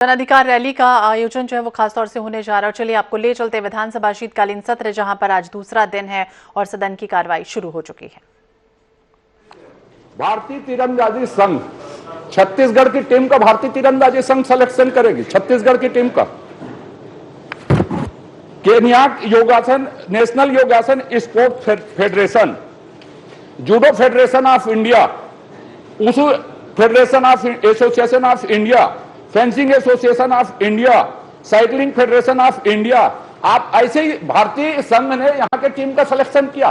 जन अधिकार रैली का आयोजन जो है वो खासतौर से होने जा रहा है। चलिए आपको ले चलते विधानसभा शीतकालीन सत्र, जहां पर आज दूसरा दिन है और सदन की कार्रवाई शुरू हो चुकी है। भारतीय तीरंदाजी संघ छत्तीसगढ़ की टीम का भारतीय तीरंदाजी संघ सिलेक्शन करेगी। छत्तीसगढ़ की टीम का Kenya Yogasana, national Yogasana sport federation, judo federation of India, wushu federation of association of India, fencing association of India, cycling federation of India. आप ऐसे ही भारतीय संघ ने यहां के टीम का सिलेक्शन किया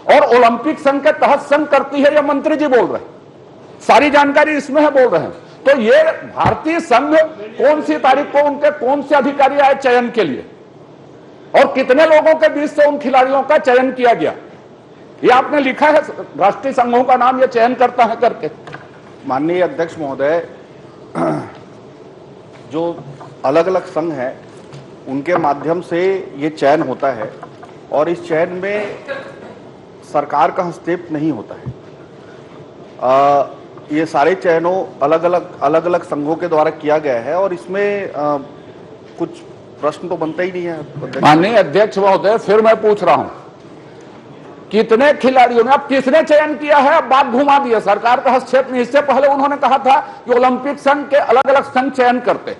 और ओलंपिक संघ के तहत संघ करती है, ये मंत्री जी बोल रहे हैं। सारी जानकारी इसमें है, बोल रहे हैं। तो ये भारतीय संघ कौन सी तारीख को उनके कौन से अधिकारी आए चयन के लिए और कितने लोगों के बीच से उन खिलाड़ियों का चयन किया गया, ये आपने लिखा है। राष्ट्रीय संघों का नाम ये चयन करता है करके। माननीय अध्यक्ष महोदय, जो अलग अलग संघ हैं उनके माध्यम से ये चयन होता है और इस चयन में सरकार का हस्तक्षेप नहीं होता है। ये सारे चयनों अलग अलग संघों के द्वारा किया गया है और इसमें कुछ प्रश्न तो बनता ही नहीं है। माननीय अध्यक्ष महोदय, फिर मैं पूछ रहा हूं, कितने खिलाड़ियों ने, अब किसने चयन किया है? अब बात घुमा दी है, सरकार का हस्तक्षेप नहीं। इससे पहले उन्होंने कहा था कि ओलंपिक संघ के अलग अलग संघ चयन करते।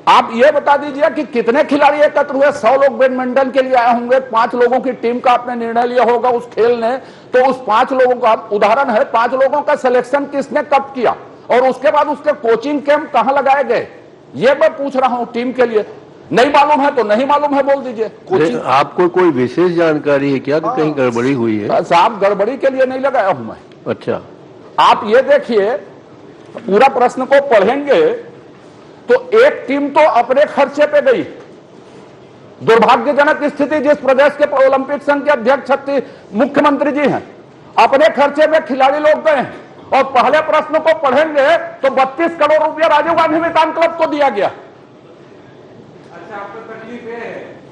आप ये बता दीजिए कि कितने खिलाड़ी एकत्र हुए? 100 लोग बैडमिंटन के लिए आए होंगे, 5 लोगों की टीम का आपने निर्णय लिया होगा उस खेल ने, तो उस 5 लोगों का उदाहरण है, 5 लोगों का सिलेक्शन किसने कब किया और उसके बाद उसके कोचिंग कैंप कहां लगाए गए, ये मैं पूछ रहा हूं टीम के लिए। नहीं मालूम है तो नहीं मालूम है बोल दीजिए। आपको कोई विशेष जानकारी है क्या कि कहीं गड़बड़ी हुई है? साहब, गड़बड़ी के लिए नहीं लगाया हूं मैं। अच्छा, आप ये देखिए, पूरा प्रश्न को पढ़ेंगे तो एक टीम तो अपने खर्चे पे गई। दुर्भाग्यजनक स्थिति, जिस प्रदेश के ओलंपिक संघ के अध्यक्ष मुख्यमंत्री जी हैं, अपने खर्चे में खिलाड़ी लोग गए और पहले प्रश्न को पढ़ेंगे तो 32 करोड़ रुपया राजीव गांधी मैदान क्लब को दिया गया।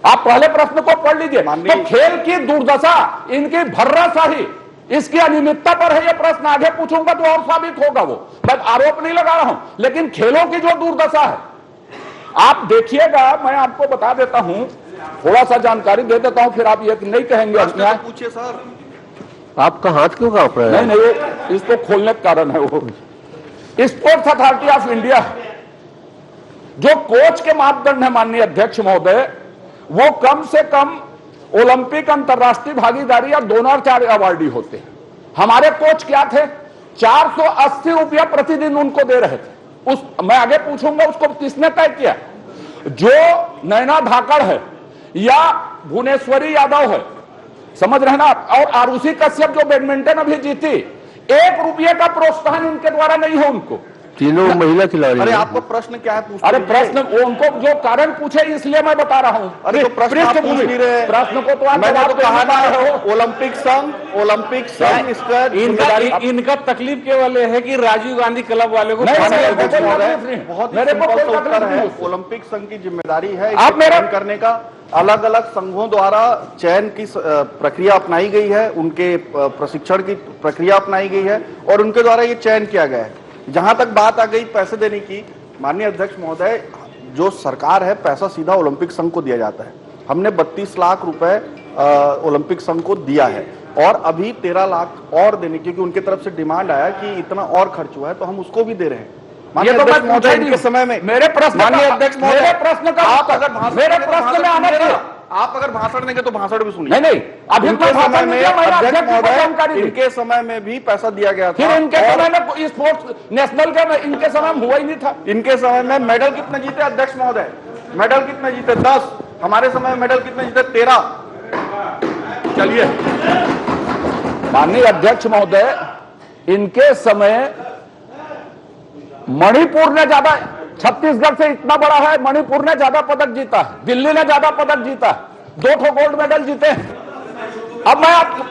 आप पहले प्रश्न को पढ़ लीजिए। तो खेल की दुर्दशा, इनकी भर्राशाही, इसकी अनियमितता पर है ये प्रश्न। आगे पूछूंगा तो और साबित होगा। वो मैं आरोप नहीं लगा रहा हूं, लेकिन खेलों की जो दुर्दशा है आप देखिएगा। मैं आपको बता देता हूं, थोड़ा सा जानकारी दे देता हूं, फिर आप ये नहीं कहेंगे पूछिए सर। आपका हाथ क्यों कांप रहा है? नहीं, इसको खोलने का कारण है वो स्पोर्ट्स अथॉरिटी ऑफ इंडिया, जो कोच के मापदंड है माननीय अध्यक्ष महोदय, वो कम से कम ओलंपिक अंतरराष्ट्रीय भागीदारी या डोनर अवार्डी होते हैं। हमारे कोच क्या थे? 480 रुपया प्रतिदिन उनको दे रहे थे। मैं आगे पूछूंगा उसको किसने तय किया। जो नैना धाकड़ है या भुवनेश्वरी यादव है, समझ रहे ना, और आरुषि कश्यप जो बैडमिंटन अभी जीती, 1 रुपये का प्रोत्साहन इनके द्वारा नहीं है उनको। तीनों महिला खिलाड़ी। अरे आपको प्रश्न क्या है? अरे प्रश्न वो उनको जो कारण पूछे इसलिए मैं बता रहा हूँ। अरे तो प्रश्न आप पूछ नहीं रहे। प्रश्न को तो आप कहा ना, ओलंपिक संघ इसका इनका तकलीफ केवल है कि राजीव गांधी क्लब वाले को ओलंपिक संघ की जिम्मेदारी है चयन करने का। अलग अलग संघों द्वारा चयन की प्रक्रिया अपनाई गई है, उनके प्रशिक्षण की प्रक्रिया अपनाई गई है और उनके द्वारा ये चयन किया गया है। जहां तक बात आ गई पैसे देने की, माननीय अध्यक्ष महोदय, जो सरकार है पैसा सीधा ओलंपिक संघ को दिया जाता है। हमने 32 लाख रुपए ओलंपिक संघ को दिया है और अभी 13 लाख और देने की, क्योंकि उनके तरफ से डिमांड आया कि इतना और खर्च हुआ है तो हम उसको भी दे रहे हैं। माननीय अध्यक्ष महोदय, इनके समय में मेरे प्रश्न, माननीय अध्यक्ष महोदय, मेरे प्रश्न का आप अगर मेरे प्रश्न में आना चाहिए। आप अगर भाषण देंगे तो भाषण भी सुनिए। नहीं, अभी इनके समय में अध्यक्ष महोदय, इनके समय में भी पैसा दिया गया था। फिर इनके समय में स्पोर्ट्स नेशनल का इनके समय में हुआ ही नहीं था। इनके समय में मेडल कितने जीते अध्यक्ष महोदय? मेडल कितने जीते? 10। हमारे समय में मेडल कितने जीते? 13। चलिए माननीय अध्यक्ष महोदय, इनके समय मणिपुर ने ज्यादा, छत्तीसगढ़ से इतना बड़ा है, मणिपुर ने ज्यादा पदक जीता है, दिल्ली ने ज्यादा पदक जीता है, 2 गोल्ड मेडल जीते हैं। अब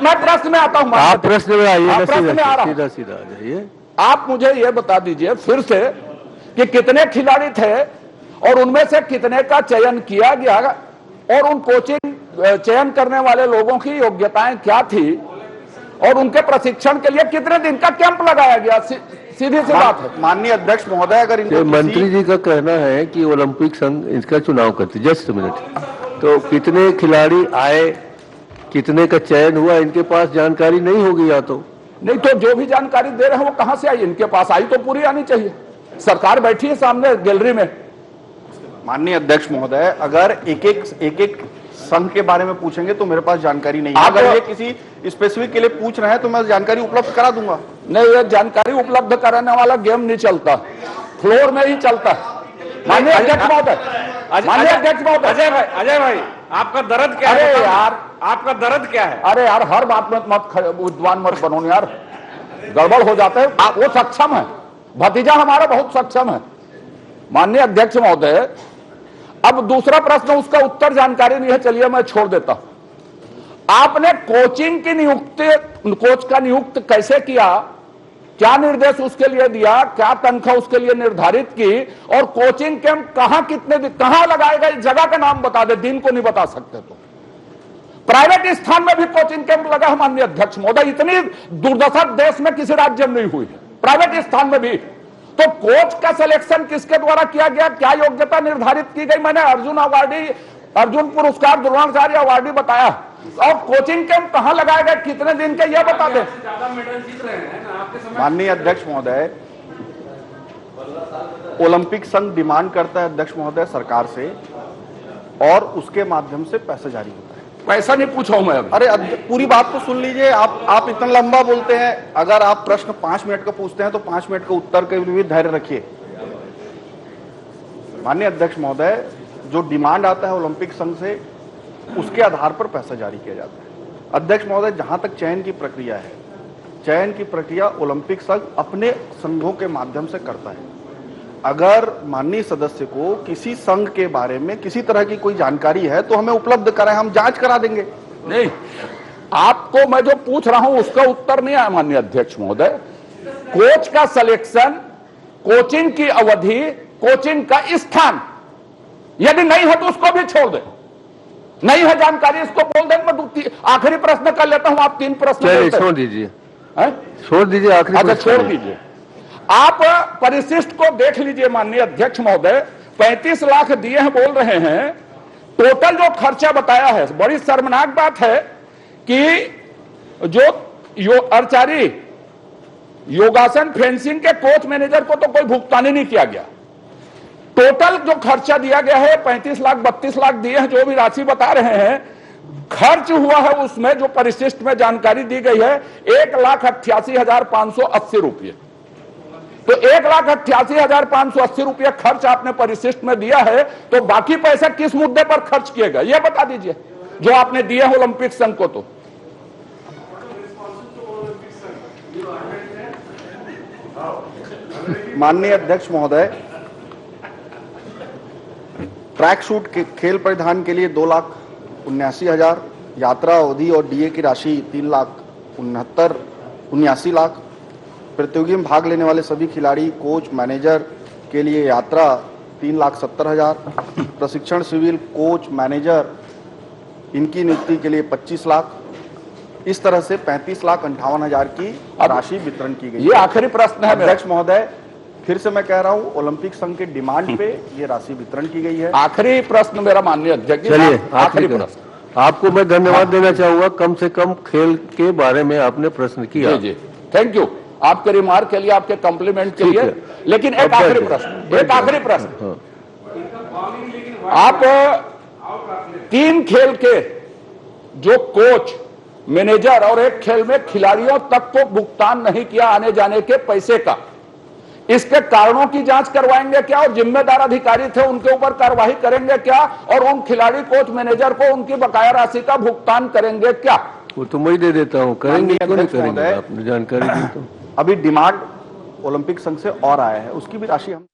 मैं प्रश्न में आता हूं। आप प्रश्न में आइए, सीधा सीधा आ जाइए। आप मुझे यह बता दीजिए फिर से कि कितने खिलाड़ी थे और उनमें से कितने का चयन किया गया और उन कोचिंग चयन करने वाले लोगों की योग्यताएं क्या थी और उनके प्रशिक्षण के लिए कितने दिन का कैंप लगाया गया। सीधी सी बात है। माननीय अध्यक्ष महोदय, अगर इनको मंत्री जी का कहना है कि ओलंपिक संघ इसका चुनाव करते, जस्ट मिनट, तो कितने खिलाड़ी आए, कितने का चयन हुआ, इनके पास जानकारी नहीं होगी या तो नहीं तो जो भी जानकारी दे रहे हैं वो कहां से आई, इनके पास आई तो पूरी आनी चाहिए। सरकार बैठी है सामने गैलरी में। माननीय अध्यक्ष महोदय, अगर एक एक संघ के बारे में पूछेंगे तो मेरे पास जानकारी नहीं है। अगर ये किसी स्पेसिफिक के लिए पूछ रहे हैं तो मैं जानकारी उपलब्ध करा दूंगा। नहीं, ये जानकारी उपलब्ध कराने वाला गेम नहीं चलता, फ्लोर में ही चलता है। माननीय अध्यक्ष महोदय, माननीय अध्यक्ष महोदय, अजय भाई आपका दर्द क्या है? अरे यार, आपका दर्द क्या है? अरे यार, हर बात में मत विद्वान मत बनो यार, गड़बड़ हो जाता है। वो सक्षम है, भतीजा हमारा बहुत सक्षम है। माननीय अध्यक्ष महोदय, अब दूसरा प्रश्न, उसका उत्तर जानकारी नहीं है, चलिए मैं छोड़ देता हूं। आपने कोचिंग की नियुक्ति, कोच का नियुक्त कैसे किया, क्या निर्देश उसके लिए दिया, क्या तनख्वाह उसके लिए निर्धारित की, और कोचिंग कैंप कहां कितने कहां लगाएगा, इस जगह का नाम बता दे, दिन को नहीं बता सकते तो। प्राइवेट स्थान में भी कोचिंग कैंप लगा है माननीय अध्यक्ष महोदय, इतनी दुर्दशा देश में किसी राज्य में नहीं हुई है, प्राइवेट स्थान में भी। तो कोच का सिलेक्शन किसके द्वारा किया गया, क्या योग्यता निर्धारित की गई? मैंने अर्जुन अवार्डी, अर्जुन पुरस्कार, द्रोणाचार्य अवार्डी बताया, और कोचिंग कैंप कहां लगाए गए, कितने दिन के, यह बता दें। माननीय अध्यक्ष महोदय, ओलंपिक संघ डिमांड करता है अध्यक्ष महोदय सरकार से, और उसके माध्यम से पैसा जारी होता है। पैसा नहीं पूछा हूं मैं अभी। अरे पूरी बात तो सुन लीजिए। आप इतना लंबा बोलते हैं। अगर आप प्रश्न 5 मिनट का पूछते हैं तो 5 मिनट का उत्तर के लिए धैर्य रखिए। माननीय अध्यक्ष महोदय, जो डिमांड आता है ओलंपिक संघ से, उसके आधार पर पैसा जारी किया जाता है। अध्यक्ष महोदय, जहां तक चयन की प्रक्रिया है, चयन की प्रक्रिया ओलंपिक संघ अपने संघों के माध्यम से करता है। अगर माननीय सदस्य को किसी संघ के बारे में किसी तरह की कोई जानकारी है तो हमें उपलब्ध कराएं, हम जांच करा देंगे। नहीं, आपको मैं जो पूछ रहा हूं उसका उत्तर नहीं आया माननीय अध्यक्ष महोदय। कोच का सिलेक्शन, कोचिंग की अवधि, कोचिंग का स्थान, यदि नहीं है तो उसको भी छोड़ दे। नहीं है जानकारी, इसको बोल दें। मैं आखिरी प्रश्न कर लेता हूं, आप 3 प्रश्न छोड़ दीजिए, छोड़ दीजिए आखिरी। अच्छा, छोड़ दीजिए। आप परिशिष्ट को देख लीजिए माननीय अध्यक्ष महोदय, 35 लाख दिए हैं बोल रहे हैं। टोटल जो खर्चा बताया है, बड़ी शर्मनाक बात है कि जो आर्चरी, योगासन, फेंसिंग के कोच मैनेजर को तो कोई भुगतान ही नहीं किया गया। टोटल जो खर्चा दिया गया है 35 लाख 32 लाख दिए हैं, जो भी राशि बता रहे हैं, खर्च हुआ है उसमें जो परिशिष्ट में जानकारी दी गई है 1,88,580 रुपये। तो 1,88,580 रुपये खर्च आपने परिशिष्ट में दिया है, तो बाकी पैसा किस मुद्दे पर खर्च किएगा यह बता दीजिए, जो आपने दिए हैं ओलंपिक संघ को। तो माननीय अध्यक्ष महोदय, ट्रैक सूट के खेल परिधान के लिए 2,79,000, यात्रा अवधि और डीए की राशि 3,79 लाख, प्रतियोगी में भाग लेने वाले सभी खिलाड़ी, कोच, मैनेजर के लिए यात्रा 3,70,000, प्रशिक्षण शिविर, कोच, मैनेजर, इनकी नियुक्ति के लिए 25 लाख। इस तरह से 35,58,000 की राशि वितरण की गई। ये आखिरी प्रश्न है अध्यक्ष महोदय, फिर से मैं कह रहा हूं, ओलंपिक संघ के डिमांड पे ये राशि वितरण की गई है। आखिरी प्रश्न मेरा माननीय अध्यक्ष। चलिए, आखिरी प्रश्न। आपको मैं धन्यवाद देना चाहूंगा, कम से कम खेल के बारे में आपने प्रश्न किया। जी, थैंक यू आपके रिमार्क के लिए, आपके कॉम्प्लीमेंट के लिए। लेकिन एक आखिरी प्रश्न, आप 3 खेल के जो कोच, मैनेजर और एक खेल में खिलाड़ियों तक को भुगतान नहीं किया आने जाने के पैसे का, इसके कारणों की जांच करवाएंगे क्या, और जिम्मेदार अधिकारी थे उनके ऊपर कार्रवाई करेंगे क्या, और उन खिलाड़ी, कोच, मैनेजर को उनकी बकाया राशि का भुगतान करेंगे क्या? वो तो मैं दे देता हूँ, करेंगे क्यों नहीं करेंगे, आपने जानकारी दी तो। अभी डिमांड ओलंपिक संघ से और आया है, उसकी भी राशि हम